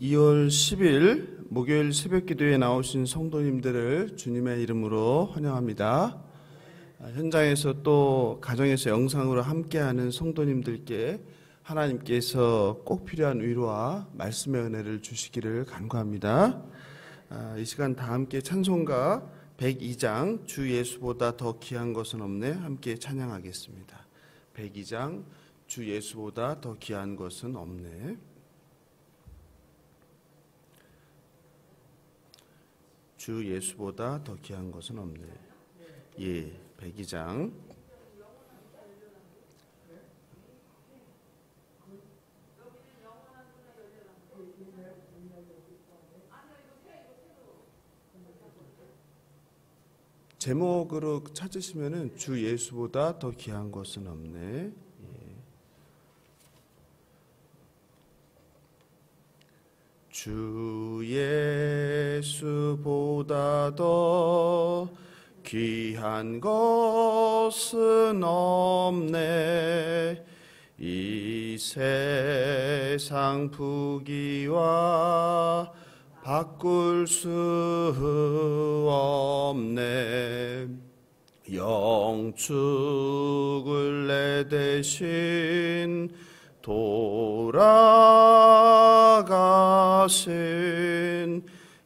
2월 10일 목요일 새벽기도에 나오신 성도님들을 주님의 이름으로 환영합니다. 현장에서 또 가정에서 영상으로 함께하는 성도님들께 하나님께서 꼭 필요한 위로와 말씀의 은혜를 주시기를 간구합니다. 이 시간 다 함께 찬송가 102장 주 예수보다 더 귀한 것은 없네 함께 찬양하겠습니다. 102장 주 예수보다 더 귀한 것은 없네. 주 예수보다 더 귀한 것은 없네. 예, 102장. 제목으로 찾으시면은 주 예수보다 더 귀한 것은 없네. 주 예수보다 더 귀한 것은 없네. 이 세상 부귀와 바꿀 수 없네. 영축을 내 대신 돌아가신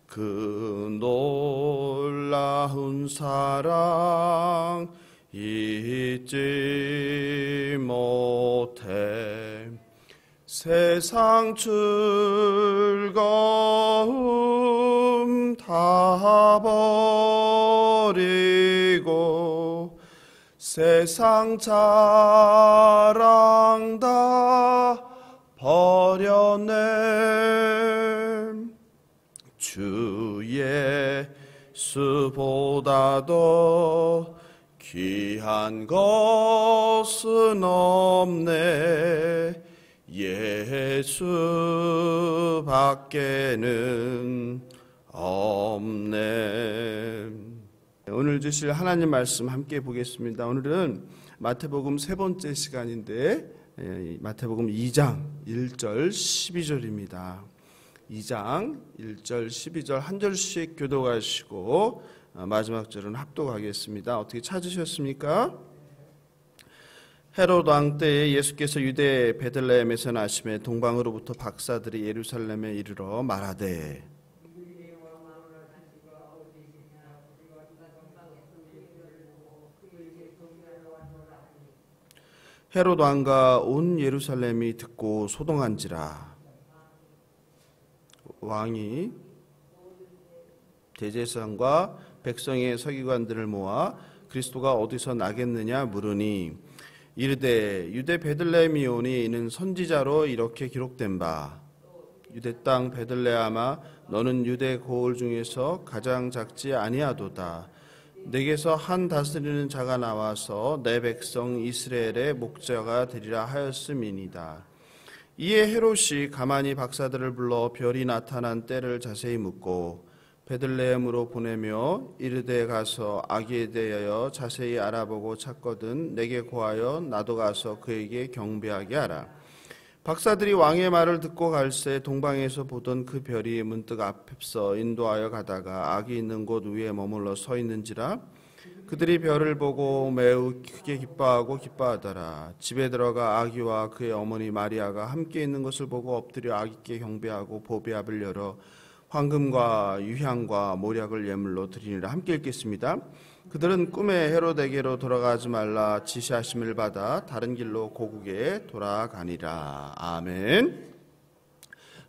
그 놀라운 사랑 잊지 못해. 세상 즐거움 다 버리고 세상 자랑 다 버렸네. 주 예수보다 더 귀한 것은 없네. 예수 밖에는 없네. 오늘 주실 하나님 말씀 함께 보겠습니다. 오늘은 마태복음 세 번째 시간인데 마태복음 2장 1절 12절입니다. 2장 1절 12절 한 절씩 교독하시고 마지막 절은 합독하겠습니다. 어떻게 찾으셨습니까? 헤롯 왕 때에 예수께서 유대 베들레헴에서 나심에 동방으로부터 박사들이 예루살렘에 이르러 말하되 헤롯 왕과 온 예루살렘이 듣고 소동한지라. 왕이 대제사장과 백성의 서기관들을 모아 그리스도가 어디서 나겠느냐 물으니 이르되 유대 베들레헴이오니 이는 선지자로 이렇게 기록된 바 유대 땅 베들레헴아 너는 유대 고을 중에서 가장 작지 아니하도다. 내게서 한 다스리는 자가 나와서 내 백성 이스라엘의 목자가 되리라 하였음이니이다. 이에 헤롯이 가만히 박사들을 불러 별이 나타난 때를 자세히 묻고 베들레헴으로 보내며 이르되 가서 아기에 대하여 자세히 알아보고 찾거든 내게 고하여 나도 가서 그에게 경배하게 하라. 박사들이 왕의 말을 듣고 갈새 동방에서 보던 그 별이 문득 앞서 인도하여 가다가 아기 있는 곳 위에 머물러 서 있는지라. 그들이 별을 보고 매우 크게 기뻐하더라. 집에 들어가 아기와 그의 어머니 마리아가 함께 있는 것을 보고 엎드려 아기께 경배하고 보배압을 열어 황금과 유향과 모략을 예물로 드리니라. 함께 읽겠습니다. 그들은 꿈에 헤롯에게로 돌아가지 말라 지시하심을 받아 다른 길로 고국에 돌아가니라. 아멘.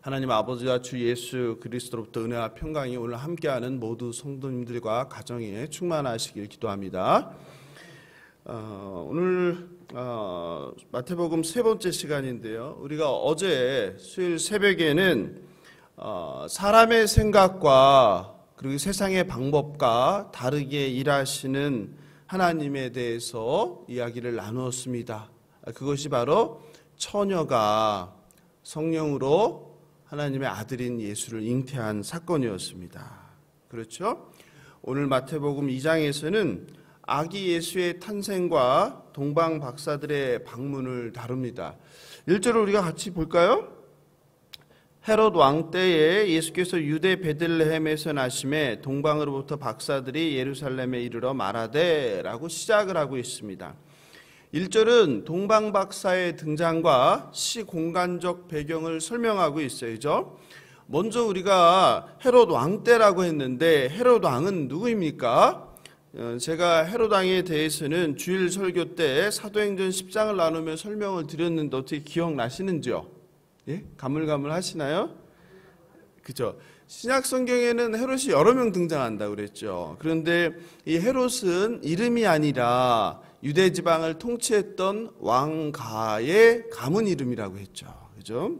하나님 아버지와 주 예수 그리스도로부터 은혜와 평강이 오늘 함께하는 모두 성도님들과 가정에 충만하시길 기도합니다. 오늘 마태복음 세 번째 시간인데요. 우리가 어제 수요일 새벽에는 사람의 생각과 그리고 세상의 방법과 다르게 일하시는 하나님에 대해서 이야기를 나누었습니다. 그것이 바로 처녀가 성령으로 하나님의 아들인 예수를 잉태한 사건이었습니다. 그렇죠? 오늘 마태복음 2장에서는 아기 예수의 탄생과 동방 박사들의 방문을 다룹니다. 1절을 우리가 같이 볼까요? 헤롯 왕 때에 예수께서 유대 베들레헴에서 나심에 동방으로부터 박사들이 예루살렘에 이르러 말하되 라고 시작을 하고 있습니다. 1절은 동방박사의 등장과 시공간적 배경을 설명하고 있어야죠. 먼저 우리가 헤롯 왕 때라고 했는데 헤롯 왕은 누구입니까? 제가 헤롯 왕에 대해서는 주일 설교 때 사도행전 10장을 나누며 설명을 드렸는데 어떻게 기억나시는지요? 예? 가물가물 하시나요? 그죠? 신약 성경에는 헤롯이 여러 명 등장한다고 그랬죠. 그런데 이 헤롯은 이름이 아니라 유대 지방을 통치했던 왕가의 가문 이름이라고 했죠. 그죠?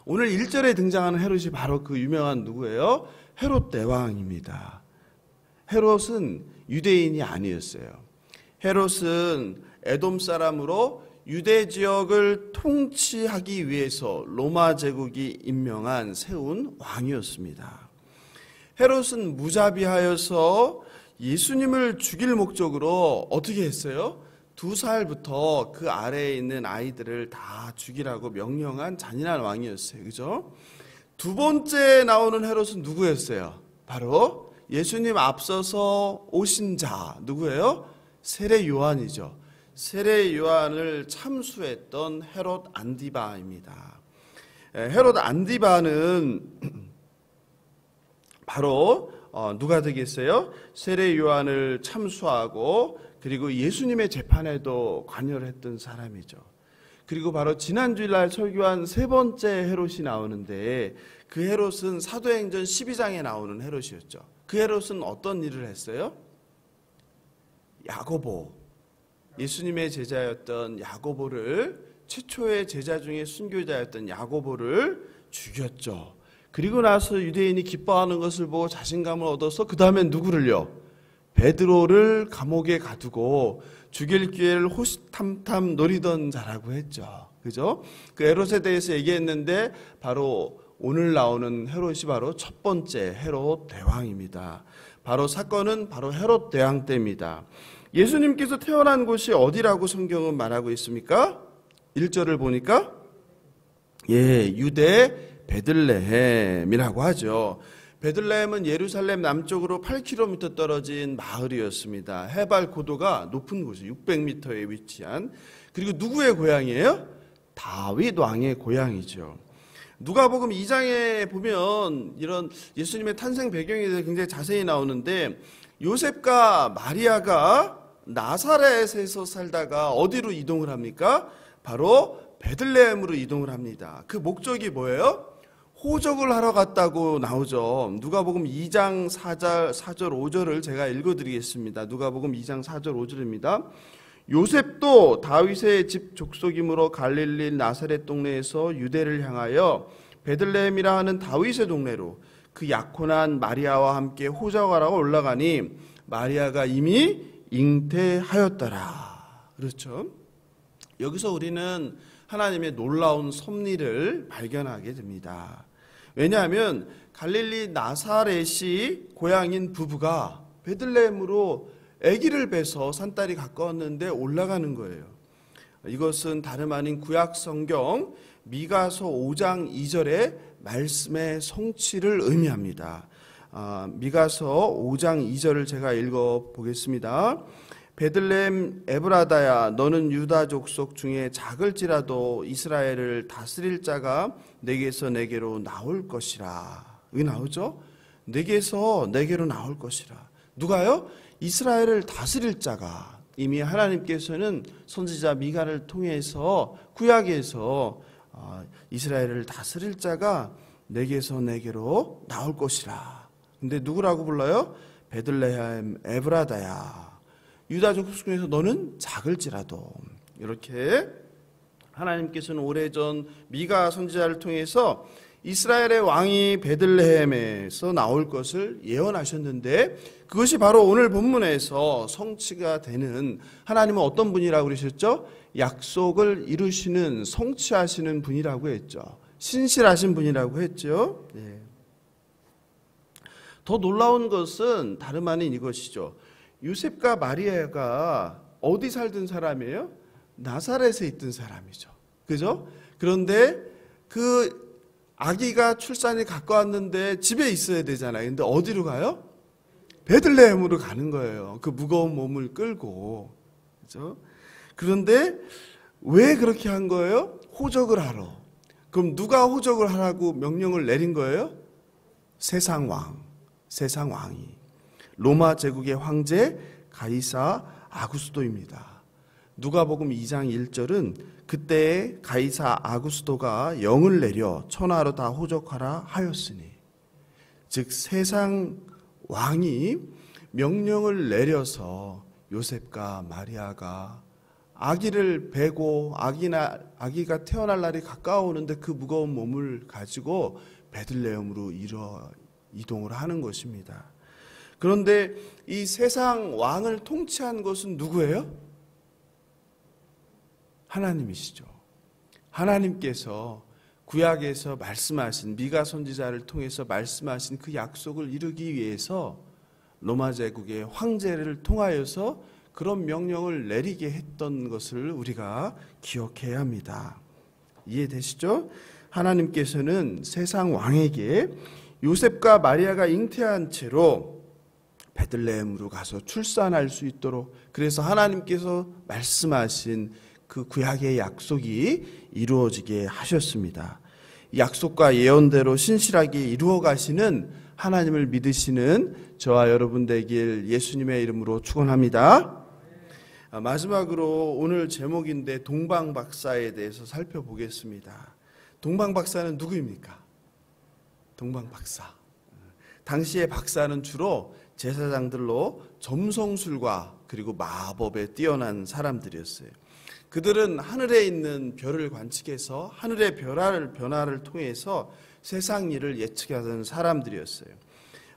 오늘 1절에 등장하는 헤롯이 바로 그 유명한 누구예요? 헤롯 대왕입니다. 헤롯은 유대인이 아니었어요. 헤롯은 에돔 사람으로 유대 지역을 통치하기 위해서 로마 제국이 임명한 세운 왕이었습니다. 헤롯은 무자비하여서 예수님을 죽일 목적으로 어떻게 했어요? 2살부터 그 아래에 있는 아이들을 다 죽이라고 명령한 잔인한 왕이었어요. 그죠? 두 번째 나오는 헤롯은 누구였어요? 바로 예수님 앞서서 오신 자 누구예요? 세례 요한이죠. 세례 요한을 참수했던 헤롯 안디바입니다. 헤롯 안디바는 바로 누가 되겠어요? 세례 요한을 참수하고 그리고 예수님의 재판에도 관여를 했던 사람이죠. 그리고 바로 지난주일날 설교한 세 번째 헤롯이 나오는데 그 헤롯은 사도행전 12장에 나오는 헤롯이었죠. 그 헤롯은 어떤 일을 했어요? 야고보, 예수님의 제자였던 야고보를, 최초의 제자 중에 순교자였던 야고보를 죽였죠. 그리고 나서 유대인이 기뻐하는 것을 보고 자신감을 얻어서 그 다음엔 누구를요? 베드로를 감옥에 가두고 죽일 기회를 호시탐탐 노리던 자라고 했죠. 그죠? 그 헤롯에 대해서 얘기했는데 바로 오늘 나오는 헤롯이 바로 첫 번째 헤롯 대왕입니다. 바로 사건은 바로 헤롯 대왕 때입니다. 예수님께서 태어난 곳이 어디라고 성경은 말하고 있습니까? 1절을 보니까 유대 베들레헴이라고 하죠. 베들레헴은 예루살렘 남쪽으로 8km 떨어진 마을이었습니다. 해발 고도가 높은 곳이에요. 600m에 위치한. 그리고 누구의 고향이에요? 다윗 왕의 고향이죠. 누가복음 2장에 보면 이런 예수님의 탄생 배경에 대해서 굉장히 자세히 나오는데 요셉과 마리아가 나사렛에서 살다가 어디로 이동을 합니까? 바로 베들레헴으로 이동을 합니다. 그 목적이 뭐예요? 호적을 하러 갔다고 나오죠. 누가복음 2장 4절 5절을 제가 읽어드리겠습니다. 누가복음 2장 4절 5절입니다. 요셉도 다윗의 집 족속이므로 갈릴리 나사렛 동네에서 유대를 향하여 베들레헴이라 하는 다윗의 동네로 그 약혼한 마리아와 함께 호적하라고 올라가니 마리아가 이미 잉태하였더라. 그렇죠? 여기서 우리는 하나님의 놀라운 섭리를 발견하게 됩니다. 왜냐하면 갈릴리 나사렛이 고향인 부부가 베들레헴으로 아기를 배서 산딸이 가까웠는데 올라가는 거예요. 이것은 다름 아닌 구약 성경 미가서 5장 2절의 말씀의 성취를 의미합니다. 미가서 5장 2절을 제가 읽어보겠습니다. 베들레헴 에브라다야 너는 유다 족속 중에 작을지라도 이스라엘을 다스릴 자가 내게서 내게로 나올 것이라. 여기 나오죠? 내게서 내게로 나올 것이라. 누가요? 이스라엘을 다스릴 자가. 이미 하나님께서는 선지자 미가를 통해서 구약에서 이스라엘을 다스릴 자가 내게서 내게로 나올 것이라. 근데 누구라고 불러요? 베들레헴 에브라다야. 유다 족속 중에서 너는 작을지라도. 이렇게 하나님께서는 오래전 미가 선지자를 통해서 이스라엘의 왕이 베들레헴에서 나올 것을 예언하셨는데 그것이 바로 오늘 본문에서 성취가 되는, 하나님은 어떤 분이라고 그러셨죠? 약속을 이루시는, 성취하시는 분이라고 했죠. 신실하신 분이라고 했죠. 네. 더 놀라운 것은 다름 아닌 이것이죠. 요셉과 마리아가 어디 살던 사람이에요? 나사렛에 있던 사람이죠. 그죠? 그런데 그 아기가 출산이 가까웠는데 집에 있어야 되잖아요. 근데 어디로 가요? 베들레헴으로 가는 거예요. 그 무거운 몸을 끌고. 그죠? 그런데 왜 그렇게 한 거예요? 호적을 하러. 그럼 누가 호적을 하라고 명령을 내린 거예요? 세상 왕이. 로마 제국의 황제 가이사 아구스도입니다. 누가복음 2장 1절은 그때 가이사 아구스도가 영을 내려 천하로 다 호적하라 하였으니, 즉 세상 왕이 명령을 내려서 요셉과 마리아가 아기를 베고 아기가 태어날 날이 가까워오는데 그 무거운 몸을 가지고 베들레헴으로 이동을 하는 것입니다. 그런데 이 세상 왕을 통치한 것은 누구예요? 하나님이시죠. 하나님께서 구약에서 말씀하신, 미가 선지자를 통해서 말씀하신 그 약속을 이루기 위해서 로마 제국의 황제를 통하여서 그런 명령을 내리게 했던 것을 우리가 기억해야 합니다. 이해되시죠? 하나님께서는 세상 왕에게 요셉과 마리아가 잉태한 채로 베들레헴으로 가서 출산할 수 있도록, 그래서 하나님께서 말씀하신 그 구약의 약속이 이루어지게 하셨습니다. 약속과 예언대로 신실하게 이루어 가시는 하나님을 믿으시는 저와 여러분 되길 예수님의 이름으로 축원합니다. 마지막으로 오늘 제목인데 동방박사에 대해서 살펴보겠습니다. 동방박사는 누구입니까? 동방박사. 당시의 박사는 주로 제사장들로 점성술과 그리고 마법에 뛰어난 사람들이었어요. 그들은 하늘에 있는 별을 관측해서 하늘의 변화를 통해서 세상 일을 예측하던 사람들이었어요.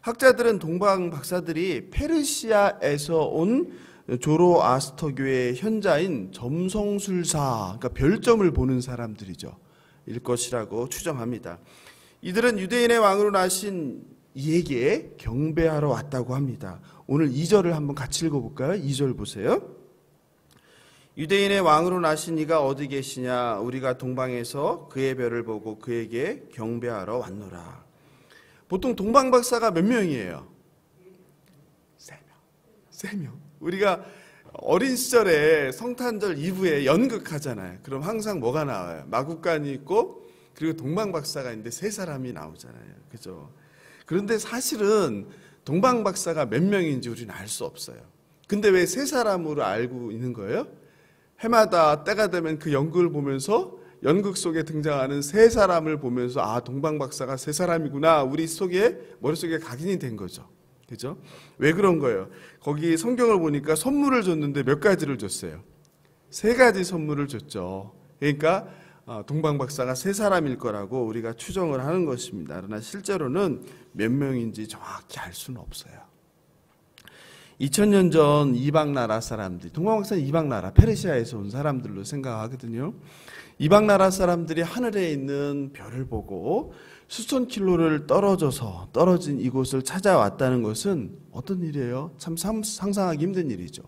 학자들은 동방 박사들이 페르시아에서 온 조로아스터교의 현자인 점성술사, 그러니까 별점을 보는 사람들이죠. 일 것이라고 추정합니다. 이들은 유대인의 왕으로 나신 이에게 경배하러 왔다고 합니다. 오늘 2절을 한번 같이 읽어볼까요? 2절 보세요. 유대인의 왕으로 나신 이가 어디 계시냐? 우리가 동방에서 그의 별을 보고 그에게 경배하러 왔노라. 보통 동방박사가 몇 명이에요? 3명. 우리가 어린 시절에 성탄절 이브에 연극하잖아요. 그럼 항상 뭐가 나와요? 마구간이 있고 그리고 동방박사가 있는데 3사람이 나오잖아요. 그죠? 그런데 사실은 동방박사가 몇 명인지 우리는 알 수 없어요. 근데 왜 3사람으로 알고 있는 거예요? 해마다 때가 되면 그 연극을 보면서 연극 속에 등장하는 3사람을 보면서 아, 동방박사가 3사람이구나, 우리 머릿속에 각인이 된 거죠. 그죠? 왜 그런 거예요? 거기 성경을 보니까 선물을 줬는데 몇 가지를 줬어요? 3가지 선물을 줬죠. 그러니까 동방박사가 3사람일 거라고 우리가 추정을 하는 것입니다. 그러나 실제로는 몇 명인지 정확히 알 수는 없어요. 2000년 전 이방 나라 사람들이, 동방박사는 이방 나라, 페르시아에서 온 사람들로 생각하거든요. 이방 나라 사람들이 하늘에 있는 별을 보고 수천 킬로를 떨어진 이곳을 찾아왔다는 것은 어떤 일이에요? 참 상상하기 힘든 일이죠.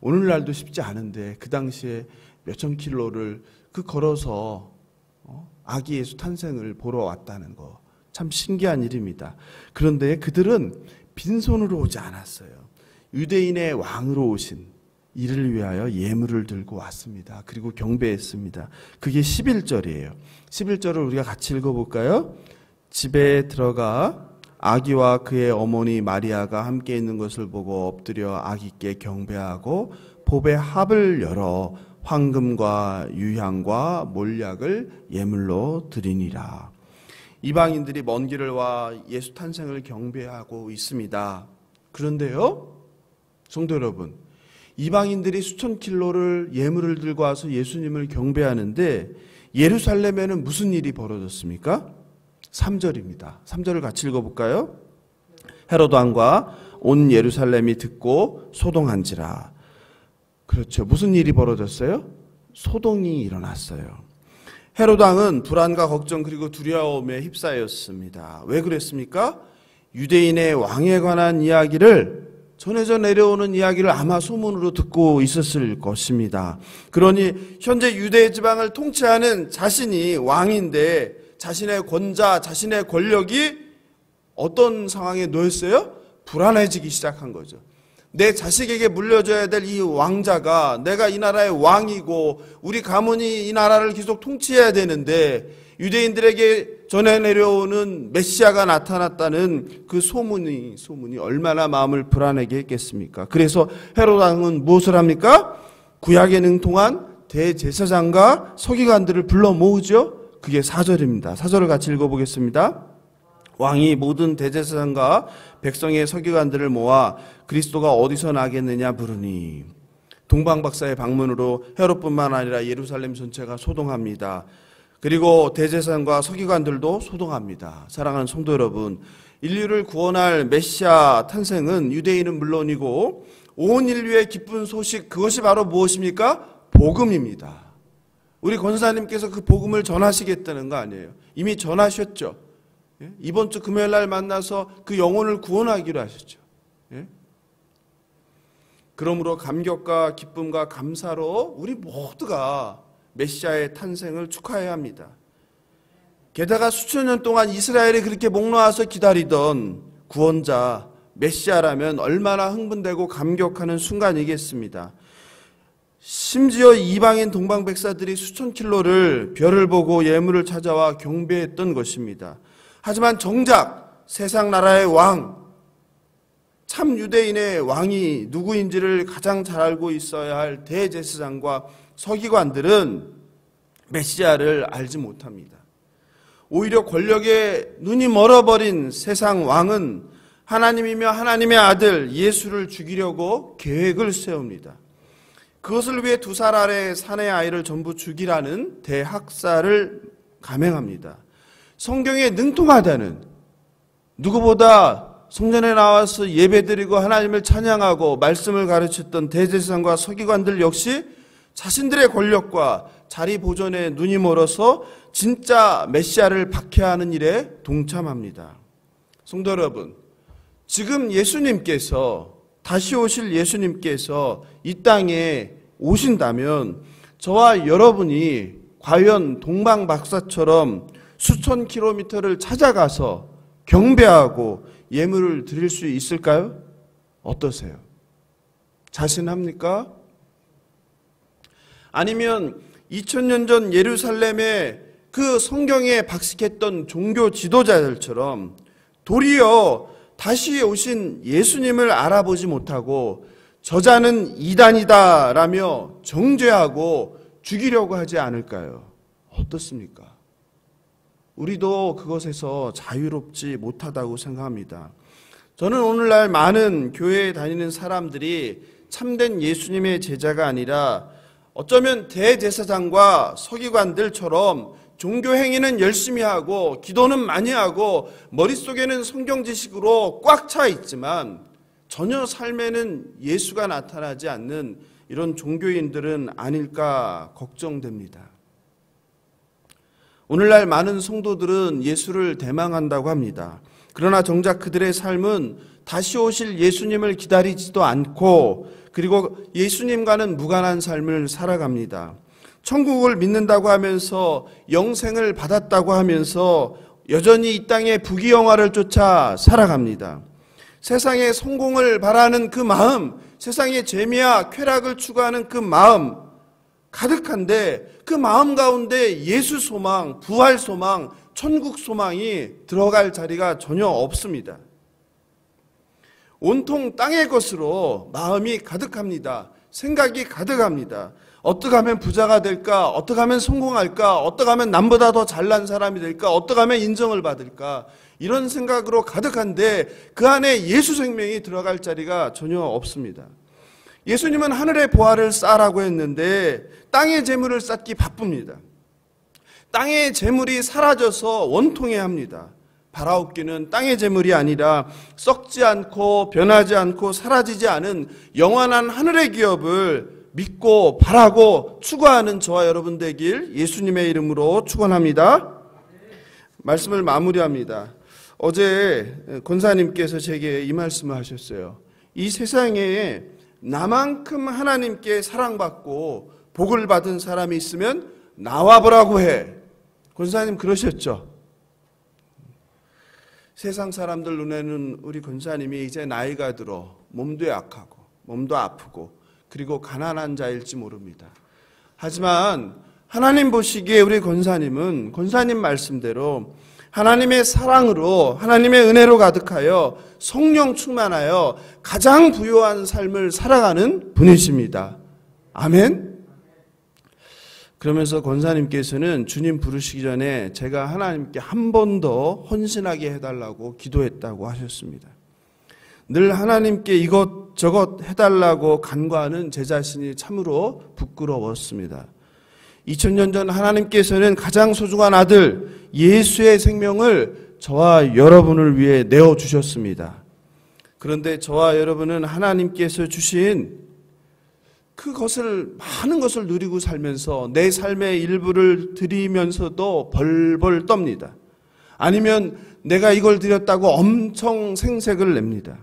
오늘날도 쉽지 않은데 그 당시에 몇천 킬로를 걸어서 아기 예수 탄생을 보러 왔다는 거 참 신기한 일입니다. 그런데 그들은 빈손으로 오지 않았어요. 유대인의 왕으로 오신 이를 위하여 예물을 들고 왔습니다. 그리고 경배했습니다. 그게 11절이에요. 11절을 우리가 같이 읽어볼까요? 집에 들어가 아기와 그의 어머니 마리아가 함께 있는 것을 보고 엎드려 아기께 경배하고 보배 합을 열어 황금과 유향과 몰약을 예물로 드리니라. 이방인들이 먼 길을 와 예수 탄생을 경배하고 있습니다. 그런데요, 성도 여러분, 이방인들이 수천 킬로를 예물을 들고 와서 예수님을 경배하는데 예루살렘에는 무슨 일이 벌어졌습니까? 3절입니다. 3절을 같이 읽어볼까요? 헤롯 왕과 온 예루살렘이 듣고 소동한지라. 그렇죠. 무슨 일이 벌어졌어요? 소동이 일어났어요. 헤롯 왕은 불안과 걱정 그리고 두려움에 휩싸였습니다. 왜 그랬습니까? 유대인의 왕에 관한 이야기를, 전해져 내려오는 이야기를 아마 소문으로 듣고 있었을 것입니다. 그러니 현재 유대 지방을 통치하는 자신이 왕인데 자신의 권자, 자신의 권력이 어떤 상황에 놓였어요? 불안해지기 시작한 거죠. 내 자식에게 물려줘야 될 이 왕자가, 내가 이 나라의 왕이고 우리 가문이 이 나라를 계속 통치해야 되는데 유대인들에게 전해 내려오는 메시아가 나타났다는 그 소문이 얼마나 마음을 불안하게 했겠습니까? 그래서 헤롯 왕은 무엇을 합니까? 구약에 능통한 대제사장과 서기관들을 불러 모으죠. 그게 4절입니다. 4절을 같이 읽어보겠습니다. 왕이 모든 대제사장과 백성의 서기관들을 모아 그리스도가 어디서 나겠느냐 물으니, 동방박사의 방문으로 헤롯뿐만 아니라 예루살렘 전체가 소동합니다. 그리고 대제사장과 서기관들도 소동합니다. 사랑하는 성도 여러분, 인류를 구원할 메시아 탄생은 유대인은 물론이고 온 인류의 기쁜 소식, 그것이 바로 무엇입니까? 복음입니다. 우리 권사님께서 그 복음을 전하시겠다는 거 아니에요. 이미 전하셨죠. 이번 주 금요일 날 만나서 그 영혼을 구원하기로 하셨죠. 그러므로 감격과 기쁨과 감사로 우리 모두가 메시아의 탄생을 축하해야 합니다. 게다가 수천 년 동안 이스라엘이 그렇게 목 놓아서 기다리던 구원자 메시아라면 얼마나 흥분되고 감격하는 순간이겠습니다. 심지어 이방인 동방백사들이 수천 킬로를 별을 보고 예물을 찾아와 경배했던 것입니다. 하지만 정작 세상 나라의 왕, 참 유대인의 왕이 누구인지를 가장 잘 알고 있어야 할 대제사장과 서기관들은 메시아를 알지 못합니다. 오히려 권력에 눈이 멀어버린 세상 왕은 하나님이며 하나님의 아들 예수를 죽이려고 계획을 세웁니다. 그것을 위해 2살 아래 사내 아이를 전부 죽이라는 대학살을 감행합니다. 성경에 능통하다는, 누구보다 성전에 나와서 예배드리고 하나님을 찬양하고 말씀을 가르쳤던 대제사장과 서기관들 역시 자신들의 권력과 자리 보존에 눈이 멀어서 진짜 메시아를 박해하는 일에 동참합니다. 성도 여러분, 지금 예수님께서, 다시 오실 예수님께서 이 땅에 오신다면 저와 여러분이 과연 동방박사처럼 수천 킬로미터를 찾아가서 경배하고 예물을 드릴 수 있을까요? 어떠세요? 자신합니까? 아니면 2000년 전 예루살렘의 그 성경에 박식했던 종교 지도자들처럼 도리어 다시 오신 예수님을 알아보지 못하고 저자는 이단이다라며 정죄하고 죽이려고 하지 않을까요? 어떻습니까? 우리도 그것에서 자유롭지 못하다고 생각합니다. 저는 오늘날 많은 교회에 다니는 사람들이 참된 예수님의 제자가 아니라 어쩌면 대제사장과 서기관들처럼 종교 행위는 열심히 하고 기도는 많이 하고 머릿속에는 성경 지식으로 꽉 차 있지만 전혀 삶에는 예수가 나타나지 않는 이런 종교인들은 아닐까 걱정됩니다. 오늘날 많은 성도들은 예수를 대망한다고 합니다. 그러나 정작 그들의 삶은 다시 오실 예수님을 기다리지도 않고 그리고 예수님과는 무관한 삶을 살아갑니다. 천국을 믿는다고 하면서 영생을 받았다고 하면서 여전히 이 땅의 부귀영화를 쫓아 살아갑니다. 세상의 성공을 바라는 그 마음, 세상의 재미와 쾌락을 추구하는 그 마음 가득한데 그 마음 가운데 예수 소망, 부활 소망, 천국 소망이 들어갈 자리가 전혀 없습니다. 온통 땅의 것으로 마음이 가득합니다. 생각이 가득합니다. 어떻게 하면 부자가 될까? 어떻게 하면 성공할까? 어떻게 하면 남보다 더 잘난 사람이 될까? 어떻게 하면 인정을 받을까? 이런 생각으로 가득한데 그 안에 예수 생명이 들어갈 자리가 전혀 없습니다. 예수님은 하늘의 보화를 쌓으라고 했는데 땅의 재물을 쌓기 바쁩니다. 땅의 재물이 사라져서 원통해합니다. 바라옵기는 땅의 재물이 아니라 썩지 않고 변하지 않고 사라지지 않은 영원한 하늘의 기업을 믿고 바라고 추구하는 저와 여러분 되길 예수님의 이름으로 축원합니다. 말씀을 마무리합니다. 어제 권사님께서 제게 이 말씀을 하셨어요. 이 세상에 나만큼 하나님께 사랑받고 복을 받은 사람이 있으면 나와보라고 해. 권사님 그러셨죠? 세상 사람들 눈에는 우리 권사님이 이제 나이가 들어 몸도 약하고 몸도 아프고 그리고 가난한 자일지 모릅니다. 하지만 하나님 보시기에 우리 권사님은 권사님 말씀대로 하나님의 사랑으로 하나님의 은혜로 가득하여 성령 충만하여 가장 부요한 삶을 살아가는 분이십니다. 아멘. 그러면서 권사님께서는 주님 부르시기 전에 제가 하나님께 한 번 더 헌신하게 해달라고 기도했다고 하셨습니다. 늘 하나님께 이것저것 해달라고 간구하는 제 자신이 참으로 부끄러웠습니다. 2000년 전 하나님께서는 가장 소중한 아들 예수의 생명을 저와 여러분을 위해 내어주셨습니다. 그런데 저와 여러분은 하나님께서 주신 그것을 많은 것을 누리고 살면서 내 삶의 일부를 드리면서도 벌벌 떱니다. 아니면 내가 이걸 드렸다고 엄청 생색을 냅니다.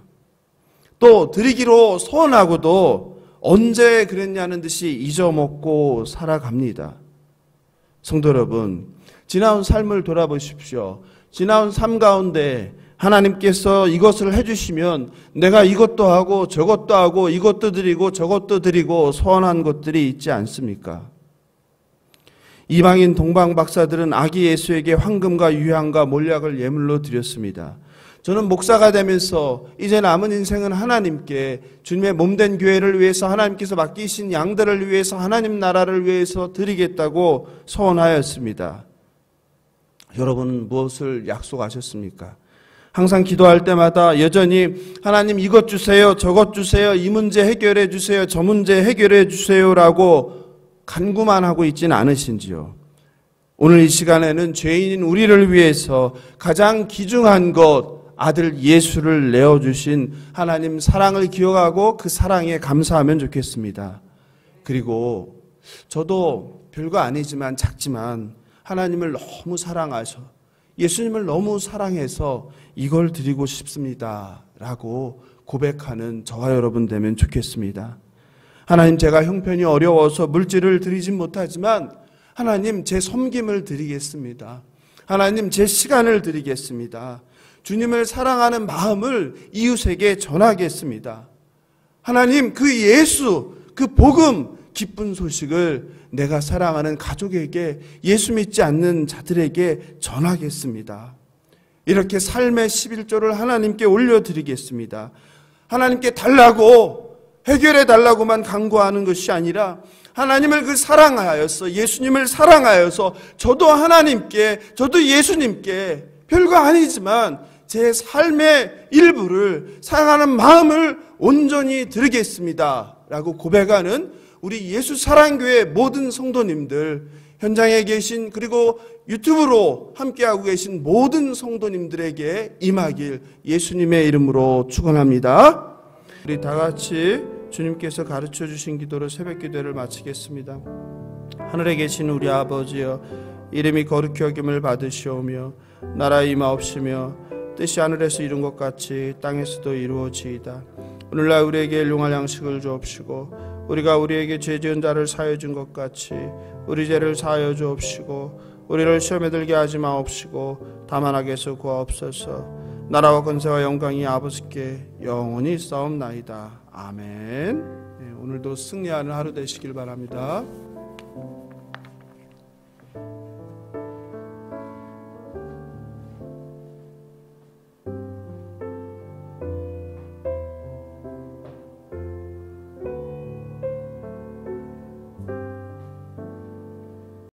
또 드리기로 소원하고도 언제 그랬냐는 듯이 잊어먹고 살아갑니다. 성도 여러분, 지나온 삶을 돌아보십시오. 지나온 삶 가운데 하나님께서 이것을 해주시면 내가 이것도 하고 저것도 하고 이것도 드리고 저것도 드리고 소원한 것들이 있지 않습니까? 이방인 동방 박사들은 아기 예수에게 황금과 유향과 몰약을 예물로 드렸습니다. 저는 목사가 되면서 이제 남은 인생은 하나님께 주님의 몸된 교회를 위해서 하나님께서 맡기신 양들을 위해서 하나님 나라를 위해서 드리겠다고 소원하였습니다. 여러분 무엇을 약속하셨습니까? 항상 기도할 때마다 여전히 하나님 이것 주세요, 저것 주세요, 이 문제 해결해 주세요, 저 문제 해결해 주세요라고 간구만 하고 있지는 않으신지요? 오늘 이 시간에는 죄인인 우리를 위해서 가장 귀중한 것 아들 예수를 내어주신 하나님 사랑을 기억하고 그 사랑에 감사하면 좋겠습니다. 그리고 저도 별거 아니지만 작지만 하나님을 너무 사랑하셔 예수님을 너무 사랑해서 이걸 드리고 싶습니다 라고 고백하는 저와 여러분 되면 좋겠습니다. 하나님 제가 형편이 어려워서 물질을 드리진 못하지만 하나님 제 섬김을 드리겠습니다. 하나님 제 시간을 드리겠습니다. 주님을 사랑하는 마음을 이웃에게 전하겠습니다. 하나님 그 예수, 그 복음, 기쁜 소식을 내가 사랑하는 가족에게 예수 믿지 않는 자들에게 전하겠습니다. 이렇게 삶의 11조를 하나님께 올려드리겠습니다. 하나님께 달라고 해결해 달라고만 간구하는 것이 아니라 하나님을 그 사랑하여서 예수님을 사랑하여서 저도 하나님께 저도 예수님께 별거 아니지만 제 삶의 일부를 사랑하는 마음을 온전히 드리겠습니다 라고 고백하는 우리 예수 사랑교회 모든 성도님들, 현장에 계신 그리고 유튜브로 함께하고 계신 모든 성도님들에게 임하길 예수님의 이름으로 축원합니다. 우리 다 같이 주님께서 가르쳐 주신 기도로 새벽 기도를 마치겠습니다. 하늘에 계신 우리 아버지여, 이름이 거룩히 여김을 받으시오며 나라의 임하옵시며 뜻이 하늘에서 이룬 것 같이 땅에서도 이루어지이다. 오늘날 우리에게 일용할 양식을 주옵시고 우리가 우리에게 죄 지은 자를 사하여 준 것 같이 우리 죄를 사하여 주옵시고 우리를 시험에 들게 하지 마옵시고 다만 악에서 구하옵소서. 나라와 권세와 영광이 아버지께 영원히 있사옵나이다. 아멘. 오늘도 승리하는 하루 되시길 바랍니다.